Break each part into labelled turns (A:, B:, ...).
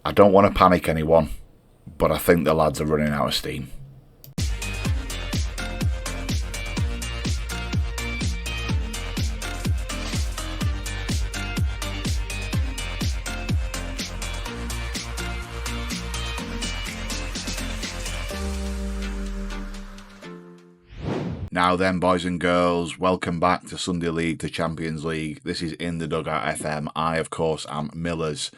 A: I don't want to panic anyone, but I think the lads are running out of steam. Now then, boys and girls, welcome back to Sunday League, to Champions League. This is In the Dugout FM. I, of course, am Millers,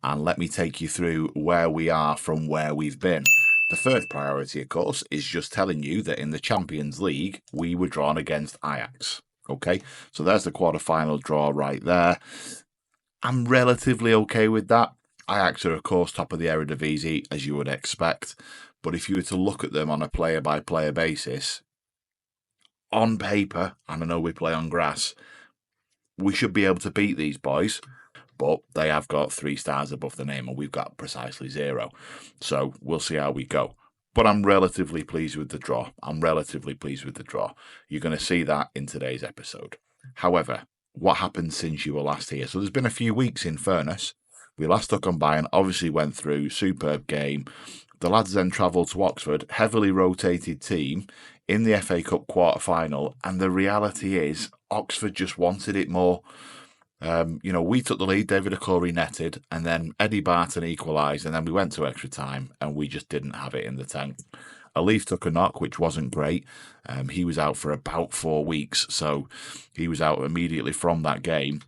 A: and let me take you through where we are from where we've been. The first priority, of course, is just telling you that in the Champions League, we were drawn against Ajax. Okay, so there's the quarter-final draw right there. I'm relatively okay with that. Ajax are, of course, top of the Eredivisie, as you would expect. But if you were to look at them on a player-by-player basis, on paper, and I know we play on grass, we should be able to beat these boys, but they have got 3 stars above the name and we've got precisely 0. So we'll see how we go. But I'm relatively pleased with the draw. You're going to see that in today's episode. However, what happened since you were last here? So there's been a few weeks, in fairness. We last took on Bayern, obviously went through, superb game. The lads then travelled to Oxford, heavily rotated team, in the FA Cup quarter-final, and the reality is Oxford just wanted it more. We took the lead, David Okori netted, and then Eddie Barton equalised, and then we went to extra time, and we just didn't have it in the tank. Alif took a knock, which wasn't great. He was out for about 4 weeks, so he was out immediately from that game.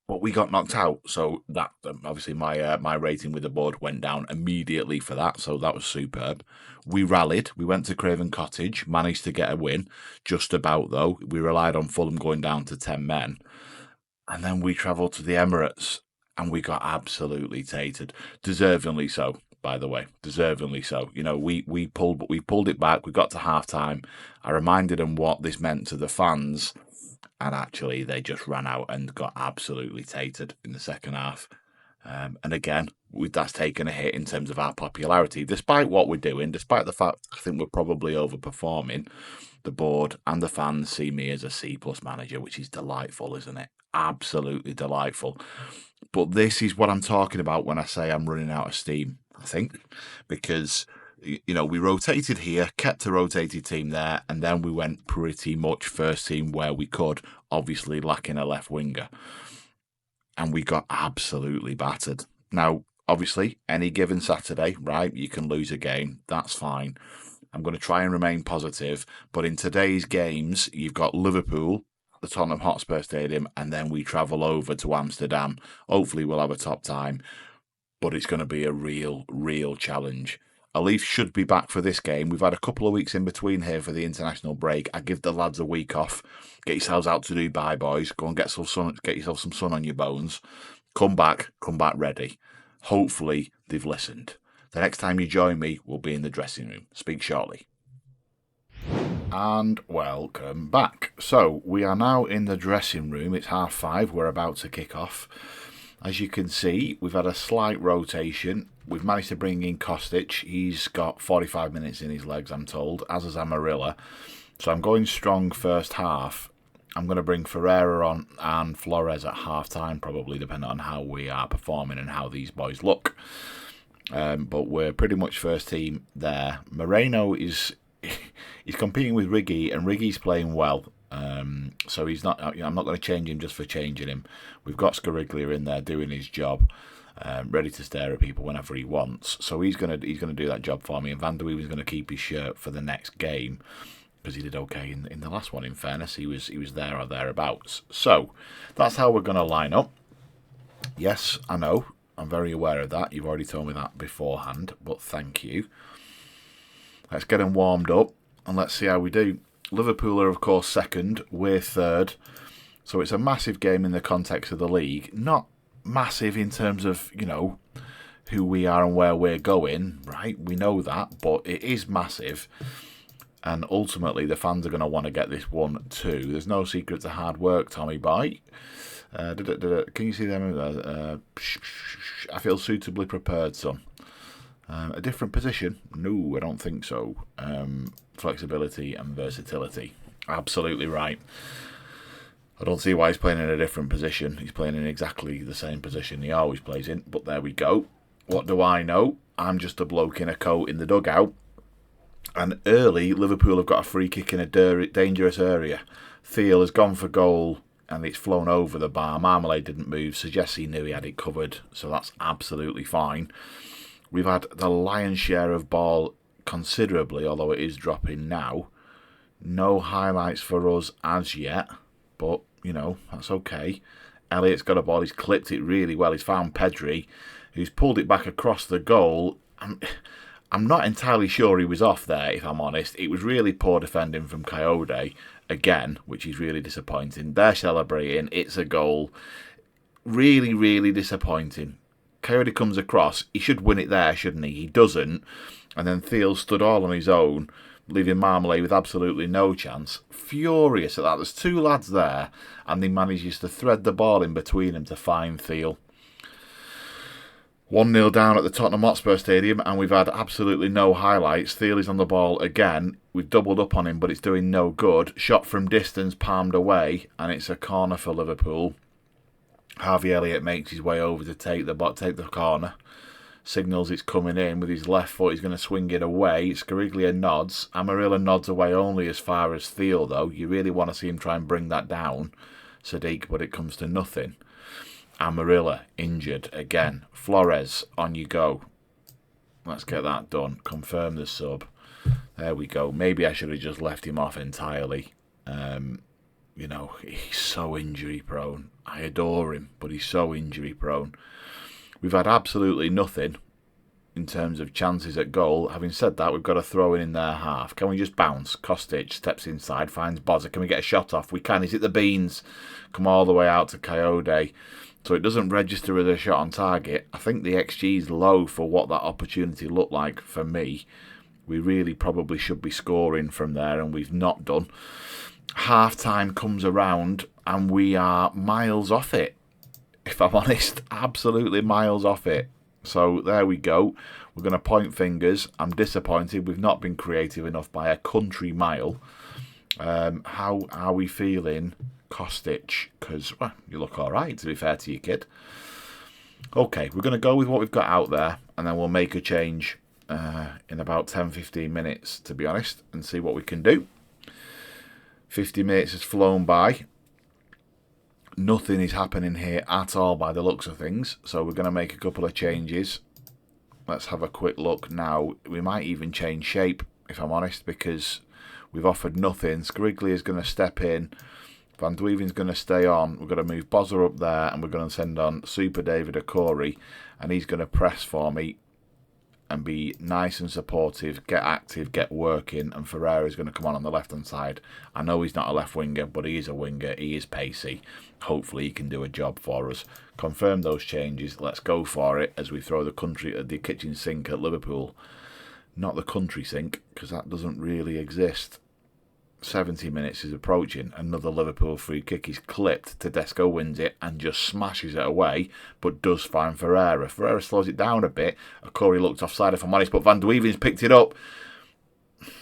A: But we got knocked out, so that obviously my rating with the board went down immediately for that, so that was superb. We rallied, we went to Craven Cottage, managed to get a win, just about though. We relied on Fulham going down to 10 men, and then we travelled to the Emirates, and we got absolutely tated, deservingly so. By the way, deservingly so. We pulled it back. We got to half time. I reminded them what this meant to the fans. And actually, they just ran out and got absolutely tated in the second half. And again, that's taken a hit in terms of our popularity, despite what we're doing, despite the fact I think we're probably overperforming. The board and the fans see me as a C+ manager, which is delightful, isn't it? Absolutely delightful. But this is what I'm talking about when I say I'm running out of steam, I think, because we rotated here, kept a rotated team there, and then we went pretty much first team where we could, obviously lacking a left winger. And we got absolutely battered. Now, obviously, any given Saturday, right, you can lose a game. That's fine. I'm going to try and remain positive. But in today's games, you've got Liverpool, the Tottenham Hotspur Stadium, and then we travel over to Amsterdam. Hopefully, we'll have a top time. But it's going to be a real challenge. Alif should be back for this game. We've had a couple of weeks in between here for the international break. I give the lads a week off. Get yourselves out to Dubai, boys. Go and get yourself some sun on your bones. Come back ready. Hopefully they've listened. The next time you join me, we'll be in the dressing room. Speak shortly. And welcome back. So we are now in the dressing room. It's 5:30. We're about to kick off. As you can see, we've had a slight rotation. We've managed to bring in Kostic. He's got 45 minutes in his legs, I'm told, as is Amarilla. So I'm going strong first half. I'm going to bring Ferreira on and Flores at half-time, probably, depending on how we are performing and how these boys look. But we're pretty much first team there. Moreno he's competing with Riggy, and Riggy's playing well. So he's not. I'm not going to change him just for changing him. We've got Scariglia in there doing his job, ready to stare at people whenever he wants. So he's gonna do that job for me. And Van der Weeven's going to keep his shirt for the next game because he did okay in the last one. In fairness, he was there or thereabouts. So that's how we're going to line up. Yes, I know. I'm very aware of that. You've already told me that beforehand, but thank you. Let's get him warmed up and let's see how we do. Liverpool are, of course, second. We're third. So it's a massive game in the context of the league. Not massive in terms of, who we are and where we're going, right? We know that, but it is massive. And ultimately, the fans are going to want to get this one too. There's no secret to hard work, Tommy Boy. Can you see them? I feel suitably prepared, son. A different position? No, I don't think so. Flexibility and versatility. Absolutely right. I don't see why he's playing in a different position. He's playing in exactly the same position he always plays in, but there we go. What do I know? I'm just a bloke in a coat in the dugout. And early, Liverpool have got a free kick in a dangerous area. Thiel has gone for goal and it's flown over the bar. Marmalade didn't move, suggests he knew he had it covered, so that's absolutely fine. We've had the lion's share of ball considerably, although it is dropping now. No highlights for us as yet, but, that's okay. Elliott's got a ball, he's clipped it really well. He's found Pedri, who's pulled it back across the goal. I'm not entirely sure he was off there, if I'm honest. It was really poor defending from Coyote, again, which is really disappointing. They're celebrating, it's a goal. Really, really disappointing. Coyote comes across, he should win it there, shouldn't he? He doesn't. And then Thiel stood all on his own, leaving Marmalade with absolutely no chance. Furious at that. There's two lads there, and he manages to thread the ball in between them to find Thiel. 1-0 down at the Tottenham Hotspur Stadium, and we've had absolutely no highlights. Thiel is on the ball again. We've doubled up on him, but it's doing no good. Shot from distance, palmed away, and it's a corner for Liverpool. Harvey Elliott makes his way over to take the corner. Signals it's coming in with his left foot. He's going to swing it away. Scariglia nods. Amarilla nods away only as far as Thiel, though. You really want to see him try and bring that down, Sadiq, but it comes to nothing. Amarilla injured again. Flores, on you go. Let's get that done. Confirm the sub. There we go. Maybe I should have just left him off entirely. He's so injury prone. I adore him, but he's so injury prone. We've had absolutely nothing in terms of chances at goal. Having said that, we've got a throw in their half. Can we just bounce? Kostic steps inside, finds Bozza. Can we get a shot off? We can. He's hit the beans. Come all the way out to Coyote. So it doesn't register as a shot on target. I think the XG is low for what that opportunity looked like for me. We really probably should be scoring from there, and we've not done. Half-time comes around, and we are miles off it. If I'm honest, absolutely miles off it. So there we go. We're going to point fingers. I'm disappointed. We've not been creative enough by a country mile. How are we feeling, Kostic? Because you look all right, to be fair to you, kid. Okay, we're going to go with what we've got out there, and then we'll make a change in about 10-15 minutes, to be honest, and see what we can do. 50 minutes has flown by. Nothing is happening here at all by the looks of things, so we're going to make a couple of changes. Let's have a quick look now. We might even change shape, if I'm honest, because we've offered nothing. Scariglia is going to step in. Van Dweeven's going to stay on. We're going to move Bozza up there, and we're going to send on Super David Okori, and he's going to press for me and be nice and supportive, get active, get working, and Ferreira's going to come on the left-hand side. I know he's not a left winger, but he is a winger. He is pacey. Hopefully he can do a job for us. Confirm those changes. Let's go for it as we throw the kitchen sink at Liverpool. Not the country sink, because that doesn't really exist. 70 minutes is approaching. Another Liverpool free kick is clipped. Tedesco wins it and just smashes it away, but does find Ferreira. Ferreira slows it down a bit. Okori looked offside, if I'm honest, but Van Dweeven's picked it up. It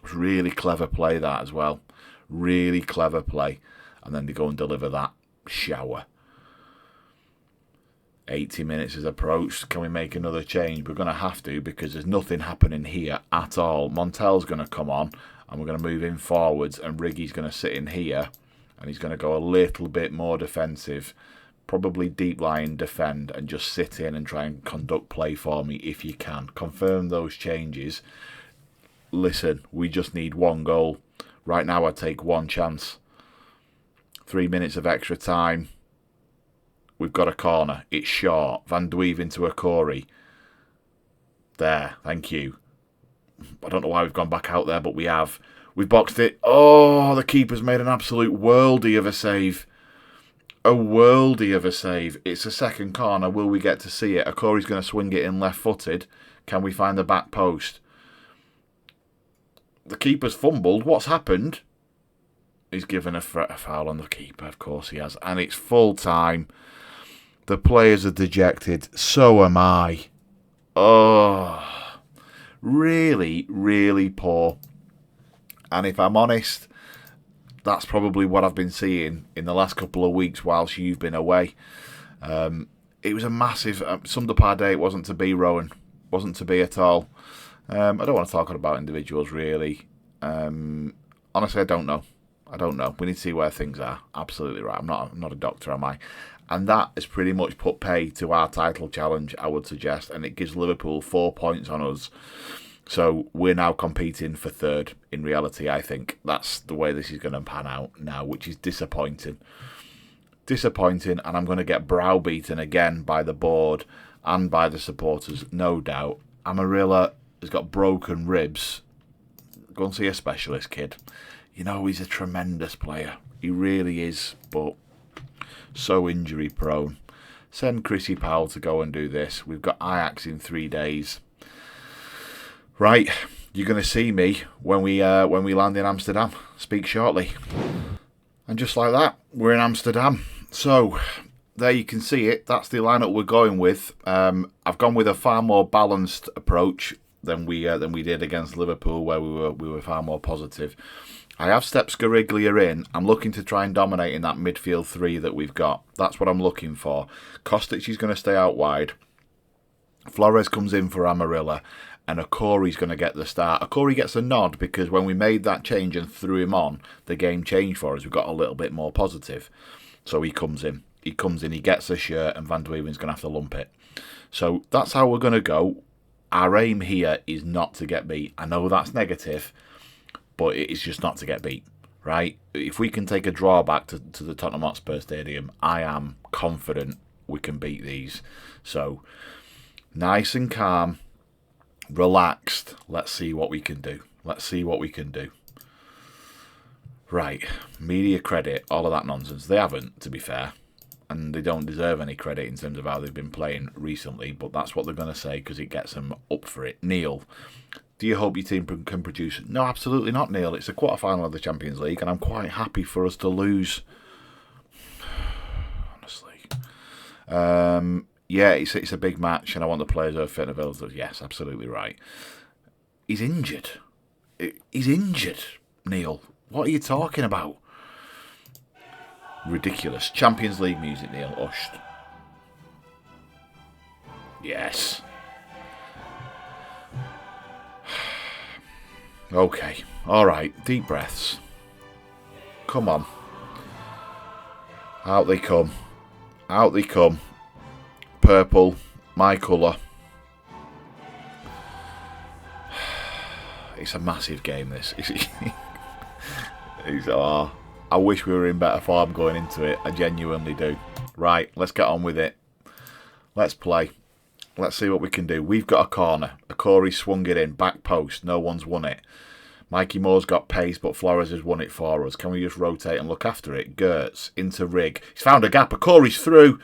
A: was really clever play, that as well. Really clever play. And then they go and deliver that shower. 80 minutes has approached. Can we make another change? We're going to have to, because there's nothing happening here at all. Montel's going to come on, and we're going to move in forwards, and Riggy's going to sit in here, and he's going to go a little bit more defensive. Probably deep line defend, and just sit in and try and conduct play for me if you can. Confirm those changes. Listen, we just need one goal. Right now I'd take one chance. 3 minutes of extra time. We've got a corner. It's short. Van Dweeven to Okori. There. Thank you. I don't know why we've gone back out there, but we have. We've boxed it. Oh, the keeper's made an absolute worldie of a save. A worldie of a save. It's a second corner. Will we get to see it? Okori's going to swing it in left-footed. Can we find the back post? The keeper's fumbled. What's happened? He's given a foul on the keeper. Of course he has. And it's full time. The players are dejected. So am I. Oh, really, really poor. And if I'm honest, that's probably what I've been seeing in the last couple of weeks whilst you've been away. It was a massive, summed up our day. It wasn't to be, Rowan. Wasn't to be at all. I don't want to talk about individuals, really. Honestly, I don't know. We need to see where things are. Absolutely right. I'm not a doctor, am I? And that has pretty much put pay to our title challenge, I would suggest, and it gives Liverpool 4 points on us. So we're now competing for third. In reality, I think that's the way this is going to pan out now, which is disappointing. And I'm going to get browbeaten again by the board and by the supporters, no doubt. Amarilla has got broken ribs. Go and see a specialist, kid. You know, he's a tremendous player. He really is, but so injury prone. Send Chrissy Powell to go and do this. We've got Ajax in 3 days. Right, you're going to see me when we land in Amsterdam. Speak shortly. And just like that, we're in Amsterdam. So there you can see it. That's the lineup we're going with. I've gone with a far more balanced approach than we did against Liverpool, where we were far more positive. I have stepped Scariglia in. I'm looking to try and dominate in that midfield 3 that we've got. That's what I'm looking for. Kostic is going to stay out wide. Flores comes in for Amarilla. And Okori's going to get the start. Okori gets a nod because when we made that change and threw him on, the game changed for us. We got a little bit more positive. So he comes in. He gets a shirt, and Van de Weeven's going to have to lump it. So that's how we're going to go. Our aim here is not to get beat. I know that's negative, but it is just not to get beat, right? If we can take a draw back to the Tottenham Hotspur Stadium, I am confident we can beat these. So nice and calm. Relaxed. Let's see what we can do. Right. Media credit, all of that nonsense. They haven't, to be fair. And they don't deserve any credit in terms of how they've been playing recently. But that's what they're going to say because it gets them up for it. Neil, do you hope your team can produce? No, absolutely not, Neil. It's a quarter-final of the Champions League and I'm quite happy for us to lose. Honestly. Yeah, it's a big match, and I want the players who are fit and available. Yes, absolutely right. He's injured. Neil. What are you talking about? Ridiculous. Champions League music, Neil. Ushed. Yes. Okay. All right. Deep breaths. Come on. Out they come. Purple, my colour. It's a massive game, this. I wish we were in better form going into it. I genuinely do. Right, let's get on with it. Let's play. Let's see what we can do. We've got a corner. Okori swung it in. Back post. No one's won it. Mikey Moore's got pace, but Flores has won it for us. Can we just rotate and look after it? Gertz into Rig. He's found a gap. Okori's through.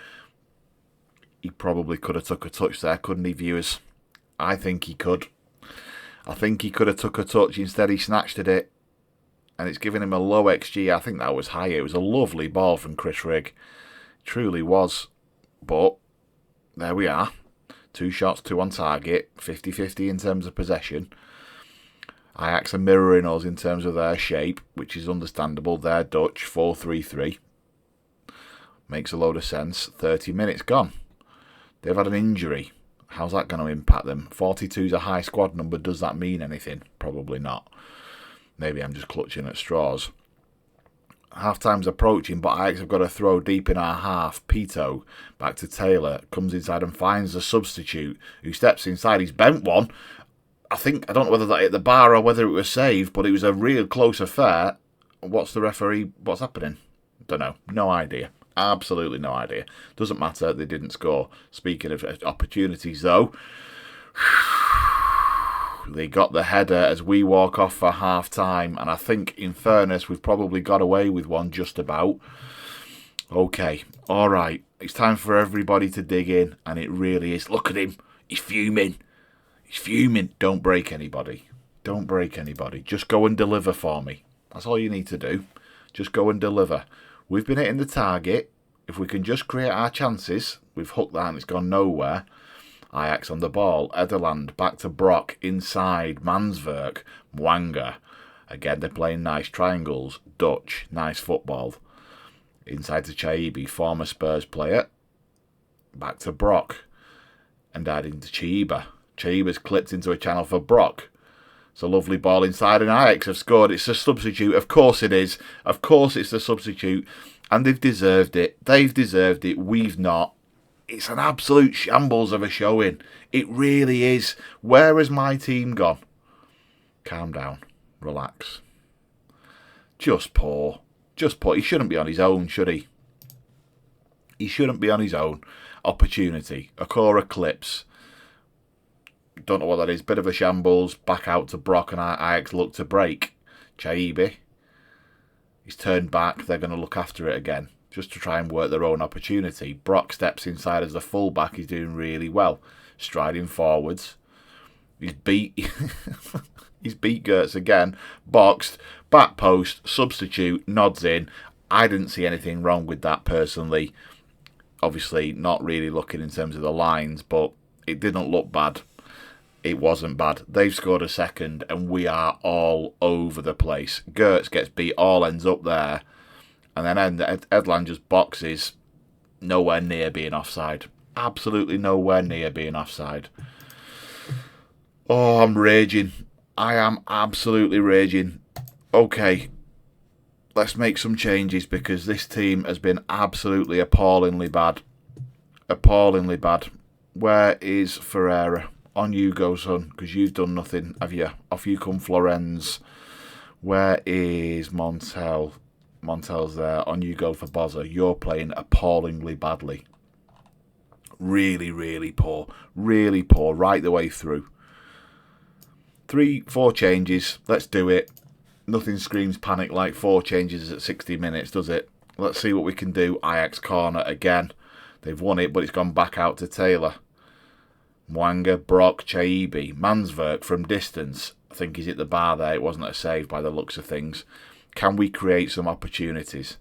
A: He probably could have took a touch there, couldn't he, viewers? I think he could. I think he could have took a touch. Instead, he snatched at it. And it's given him a low XG. I think that was higher. It was a lovely ball from Chris Rigg. It truly was. But there we are. 2 shots, 2 on target. 50-50 in terms of possession. Ajax are mirroring us in terms of their shape, which is understandable. They're Dutch, 4-3-3. Makes a load of sense. 30 minutes gone. They've had an injury. How's that going to impact them? 42 is a high squad number. Does that mean anything? Probably not. Maybe I'm just clutching at straws. Half-time's approaching, but Ajax have got to throw deep in our half. Pito back to Taylor. Comes inside and finds the substitute, who steps inside. He's bent one. I don't know whether that hit the bar or whether it was saved, but it was a real close affair. What's happening? Don't know. No idea. Absolutely no idea. Doesn't matter. They didn't score. Speaking of opportunities, though, they got the header as we walk off for half-time. And I think, in fairness, we've probably got away with one just about. Okay. All right. It's time for everybody to dig in. And it really is. Look at him. He's fuming. Don't break anybody. Just go and deliver for me. That's all you need to do. Just go and deliver. We've been hitting the target. If we can just create our chances, we've hooked that and it's gone nowhere. Ajax on the ball. Ederland back to Brock. Inside. Manswerk. Mwanga. Again, they're playing nice triangles. Dutch. Nice football. Inside to Chaibi, former Spurs player. Back to Brock. And adding to Chiba. Chiba's clipped into a channel for Brock. It's a lovely ball inside, and Ajax have scored. It's a substitute. Of course it is. Of course it's a substitute. And they've deserved it. They've deserved it. We've not. It's an absolute shambles of a showing. It really is. Where has my team gone? Calm down. Relax. Just poor. Just poor. He shouldn't be on his own, should he? He shouldn't be on his own. Opportunity. Okora clips. Don't know what that is. Bit of a shambles. Back out to Brock, and Ajax look to break. Chaibi. He's turned back. They're going to look after it again, just to try and work their own opportunity. Brock steps inside as the fullback. He's doing really well. Striding forwards. He's beat Gertz again. Boxed. Back post. Substitute. Nods in. I didn't see anything wrong with that personally. Obviously not really looking in terms of the lines, but it didn't look bad. It wasn't bad. They've scored a second, and we are all over the place. Gertz gets beat, all ends up there. And then Edland just boxes, nowhere near being offside. Absolutely nowhere near being offside. Oh, I'm raging. I am absolutely raging. Okay, let's make some changes, because this team has been absolutely appallingly bad. Appallingly bad. Where is Ferreira? On you go, son, because you've done nothing, have you? Off you come, Florenz. Where is Montel? Montel's there. On you go for Bozza. You're playing appallingly badly. Really, really poor. Really poor right the way through. 3-4 changes. Let's do it. Nothing screams panic like 4 changes at 60 minutes, does it? Let's see what we can do. Ajax corner again. They've won it, but it's gone back out to Taylor. Mwanga, Brock, Chaibi. Manswerk from distance. I think he's hit the bar there. It wasn't a save by the looks of things. Can we create some opportunities?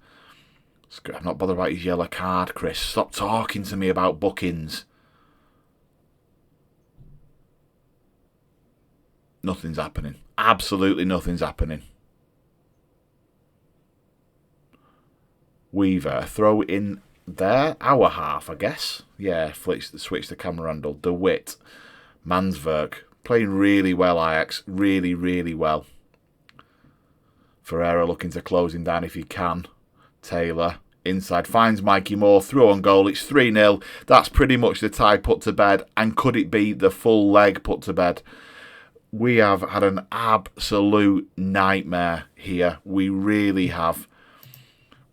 A: I'm not bothered about his yellow card, Chris. Stop talking to me about bookings. Nothing's happening. Absolutely nothing's happening. Weaver, throw in there. Our half, I guess. Yeah, switch the camera handle. DeWitt. Manswerk. Playing really well, Ajax. Really, really well. Ferreira looking to close him down if he can. Taylor. Inside. Finds Mikey Moore. Through on goal. It's 3-0. That's pretty much the tie put to bed. And could it be the full leg put to bed? We have had an absolute nightmare here. We really have.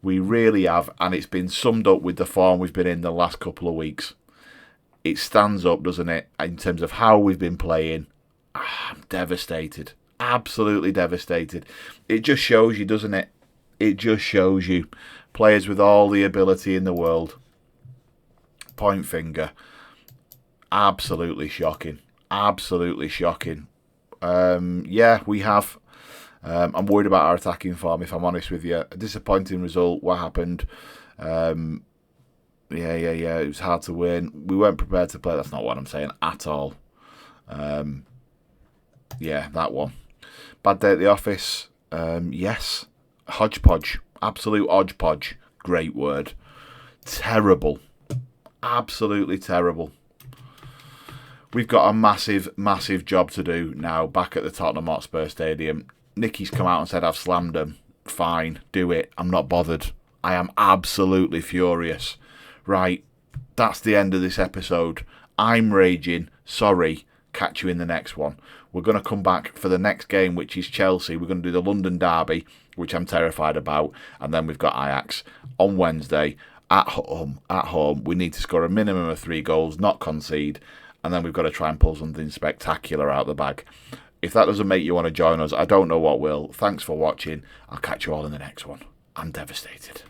A: We really have. And it's been summed up with the form we've been in the last couple of weeks. It stands up, doesn't it, in terms of how we've been playing. I'm devastated. Absolutely devastated. It just shows you, doesn't it? It just shows you. Players with all the ability in the world. Point finger. Absolutely shocking. Absolutely shocking. Yeah, we have. I'm worried about our attacking form, if I'm honest with you. A disappointing result. What happened? Yeah. It was hard to win. We weren't prepared to play. That's not what I'm saying at all. Yeah, that one. Bad day at the office. Yes. Hodgepodge. Absolute hodgepodge. Great word. Terrible. Absolutely terrible. We've got a massive, massive job to do now back at the Tottenham Hotspur Stadium. Nicky's come out and said I've slammed them. Fine, do it. I'm not bothered. I am absolutely furious. Right, that's the end of this episode. I'm raging. Sorry. Catch you in the next one. We're going to come back for the next game, which is Chelsea. We're going to do the London Derby, which I'm terrified about. And then we've got Ajax on Wednesday at home. At home, we need to score a minimum of 3 goals, not concede. And then we've got to try and pull something spectacular out the bag. If that doesn't make you want to join us, I don't know what will. Thanks for watching. I'll catch you all in the next one. I'm devastated.